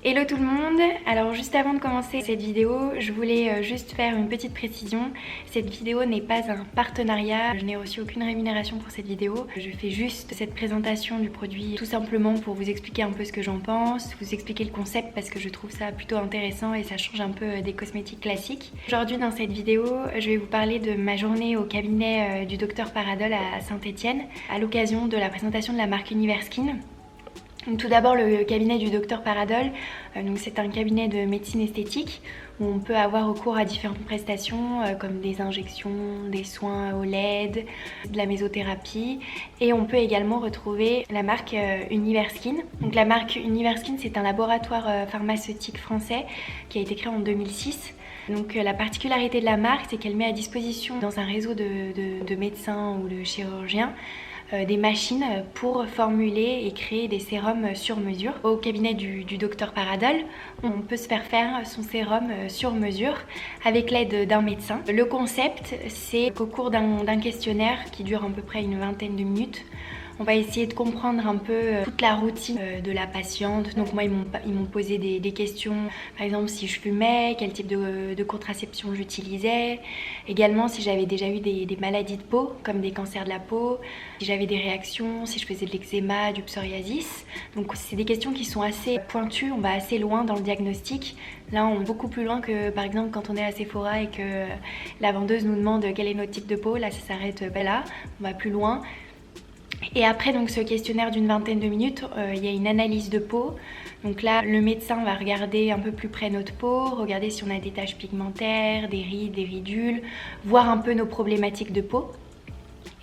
Hello tout le monde, alors juste avant de commencer cette vidéo, je voulais juste faire une petite précision. Cette vidéo n'est pas un partenariat, je n'ai reçu aucune rémunération pour cette vidéo. Je fais juste cette présentation du produit tout simplement pour vous expliquer un peu ce que j'en pense, vous expliquer le concept parce que je trouve ça plutôt intéressant et ça change un peu des cosmétiques classiques. Aujourd'hui dans cette vidéo, je vais vous parler de ma journée au cabinet du Dr Paradol à Saint-Étienne à l'occasion de la présentation de la marque Universkin. Donc, tout d'abord le cabinet du Dr Paradol, c'est un cabinet de médecine esthétique où on peut avoir recours à différentes prestations comme des injections, des soins au LED, de la mésothérapie et on peut également retrouver la marque Universkin. Donc la marque Universkin c'est un laboratoire pharmaceutique français qui a été créé en 2006. Donc la particularité de la marque c'est qu'elle met à disposition dans un réseau de médecins ou de chirurgiens des machines pour formuler et créer des sérums sur mesure. Au cabinet du Dr Paradol, on peut se faire son sérum sur mesure avec l'aide d'un médecin. Le concept, c'est qu'au cours d'un questionnaire qui dure à peu près une vingtaine de minutes, on va essayer de comprendre un peu toute la routine de la patiente. Donc moi, ils m'ont posé des questions, par exemple si je fumais, quel type de contraception j'utilisais, également si j'avais déjà eu des maladies de peau, comme des cancers de la peau, si j'avais des réactions, si je faisais de l'eczéma, du psoriasis. Donc c'est des questions qui sont assez pointues, on va assez loin dans le diagnostic. Là, on va beaucoup plus loin que par exemple quand on est à Sephora et que la vendeuse nous demande quel est notre type de peau. Là, ça s'arrête là, on va plus loin. Et après donc ce questionnaire d'une vingtaine de minutes, il y a une analyse de peau. Donc là, le médecin va regarder un peu plus près notre peau, regarder si on a des taches pigmentaires, des rides, des ridules, voir un peu nos problématiques de peau.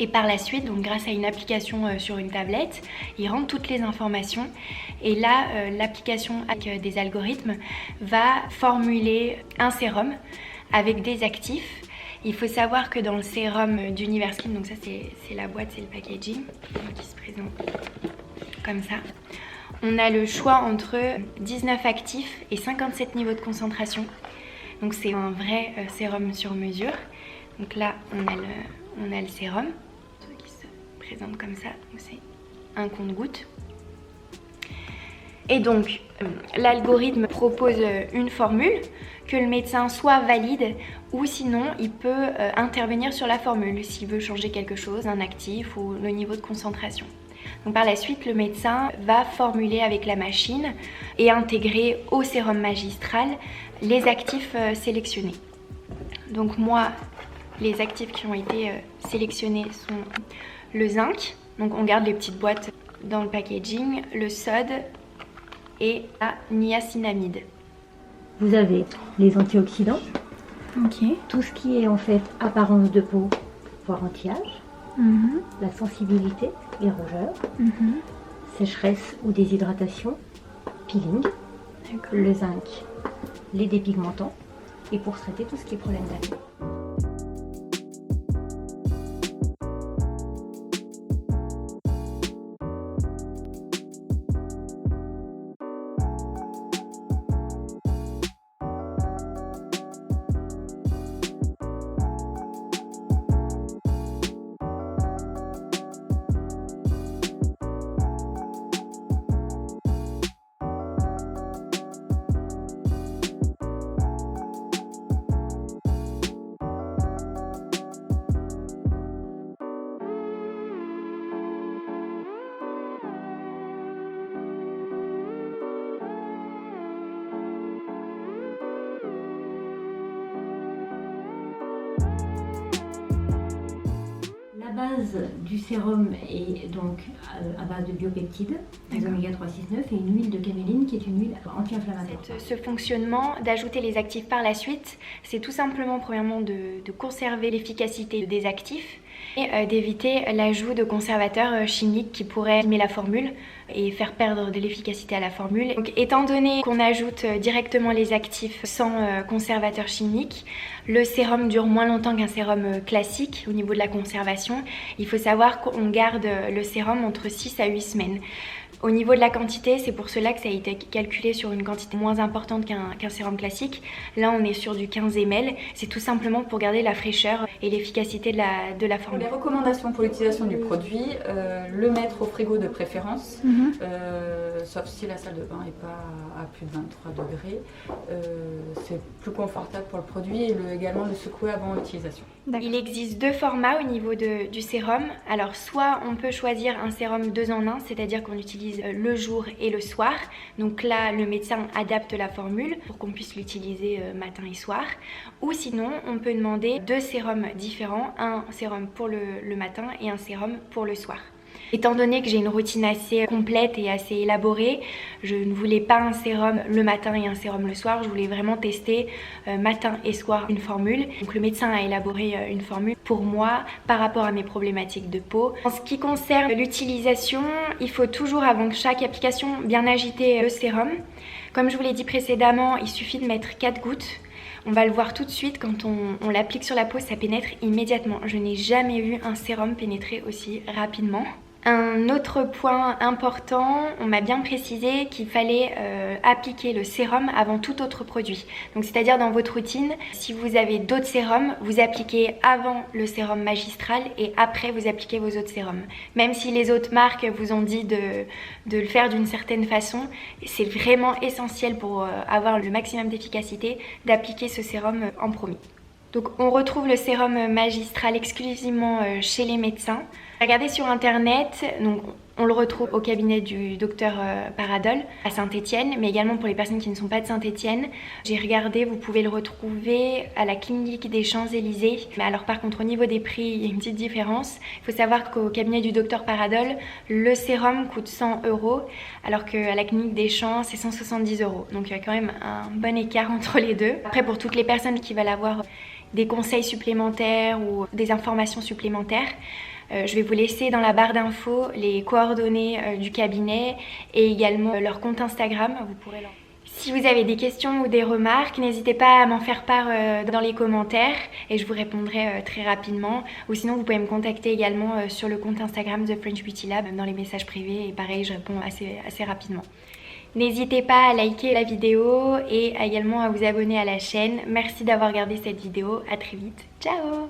Et par la suite, donc grâce à une application sur une tablette, il rentre toutes les informations. Et là, l'application avec des algorithmes va formuler un sérum avec des actifs. Il faut savoir que dans le sérum d'Universkin, donc ça c'est la boîte, c'est le packaging qui se présente comme ça. On a le choix entre 19 actifs et 57 niveaux de concentration. Donc c'est un vrai sérum sur mesure. Donc là on a le sérum qui se présente comme ça. C'est un compte-gouttes. Et donc l'algorithme propose une formule que le médecin soit valide ou sinon il peut intervenir sur la formule s'il veut changer quelque chose, un actif ou le niveau de concentration. Donc par la suite, le médecin va formuler avec la machine et intégrer au sérum magistral les actifs sélectionnés. Donc moi, les actifs qui ont été sélectionnés sont le zinc, donc on garde les petites boîtes dans le packaging, le sode et la niacinamide. Vous avez les antioxydants, Okay. tout ce qui est en fait apparence de peau, voire anti-âge, la sensibilité, les rougeurs, sécheresse ou déshydratation, peeling, le zinc, les dépigmentants et pour traiter tout ce qui est problème d'acné. La base du sérum est donc à base de biopeptides, des oméga 3, 6, 9 et une huile de caméline qui est une huile anti-inflammatoire. Ce fonctionnement d'ajouter les actifs par la suite, c'est tout simplement premièrement de conserver l'efficacité des actifs et d'éviter l'ajout de conservateurs chimiques qui pourraient abîmer la formule et faire perdre de l'efficacité à la formule. Donc, étant donné qu'on ajoute directement les actifs sans conservateurs chimiques, le sérum dure moins longtemps qu'un sérum classique au niveau de la conservation. Il faut savoir qu'on garde le sérum entre 6 à 8 semaines. Au niveau de la quantité, c'est pour cela que ça a été calculé sur une quantité moins importante qu'un sérum classique. Là, on est sur du 15 ml. C'est tout simplement pour garder la fraîcheur et l'efficacité de la formule. Les recommandations pour l'utilisation du produit, le mettre au frigo de préférence, sauf si la salle de bain n'est pas à plus de 23 degrés. C'est plus confortable pour le produit et également le secouer avant l'utilisation. Il existe 2 formats au niveau du sérum. Alors soit on peut choisir un sérum 2 en 1, c'est-à-dire qu'on utilise le jour et le soir. Donc là, le médecin adapte la formule pour qu'on puisse l'utiliser matin et soir. Ou sinon, on peut demander 2 sérums différents, un sérum pour le matin et un sérum pour le soir. Étant donné que j'ai une routine assez complète et assez élaborée, je ne voulais pas un sérum le matin et un sérum le soir. Je voulais vraiment tester matin et soir une formule. Donc le médecin a élaboré une formule pour moi par rapport à mes problématiques de peau. En ce qui concerne l'utilisation, il faut toujours avant chaque application bien agiter le sérum. Comme je vous l'ai dit précédemment, il suffit de mettre 4 gouttes. On va le voir tout de suite, quand on l'applique sur la peau, ça pénètre immédiatement. Je n'ai jamais vu un sérum pénétrer aussi rapidement. Un autre point important, on m'a bien précisé qu'il fallait appliquer le sérum avant tout autre produit. Donc c'est-à-dire dans votre routine, si vous avez d'autres sérums, vous appliquez avant le sérum magistral et après vous appliquez vos autres sérums. Même si les autres marques vous ont dit de le faire d'une certaine façon, c'est vraiment essentiel pour avoir le maximum d'efficacité d'appliquer ce sérum en premier. Donc on retrouve le sérum magistral exclusivement chez les médecins. Regardez sur internet, donc on le retrouve au cabinet du docteur Paradol à Saint-Étienne, mais également pour les personnes qui ne sont pas de Saint-Étienne. J'ai regardé, vous pouvez le retrouver à la clinique des Champs-Élysées. Mais alors par contre au niveau des prix, il y a une petite différence. Il faut savoir qu'au cabinet du docteur Paradol, le sérum coûte 100 €, alors qu'à la clinique des Champs, c'est 170 €. Donc il y a quand même un bon écart entre les deux. Après pour toutes les personnes qui veulent avoir des conseils supplémentaires ou des informations supplémentaires, je vais vous laisser dans la barre d'infos les coordonnées du cabinet et également leur compte Instagram. Vous pourrez Si vous avez des questions ou des remarques, n'hésitez pas à m'en faire part dans les commentaires et je vous répondrai très rapidement. Ou sinon, vous pouvez me contacter également sur le compte Instagram The French Beauty Lab dans les messages privés et pareil, je réponds assez rapidement. N'hésitez pas à liker la vidéo et également à vous abonner à la chaîne. Merci d'avoir regardé cette vidéo. À très vite. Ciao!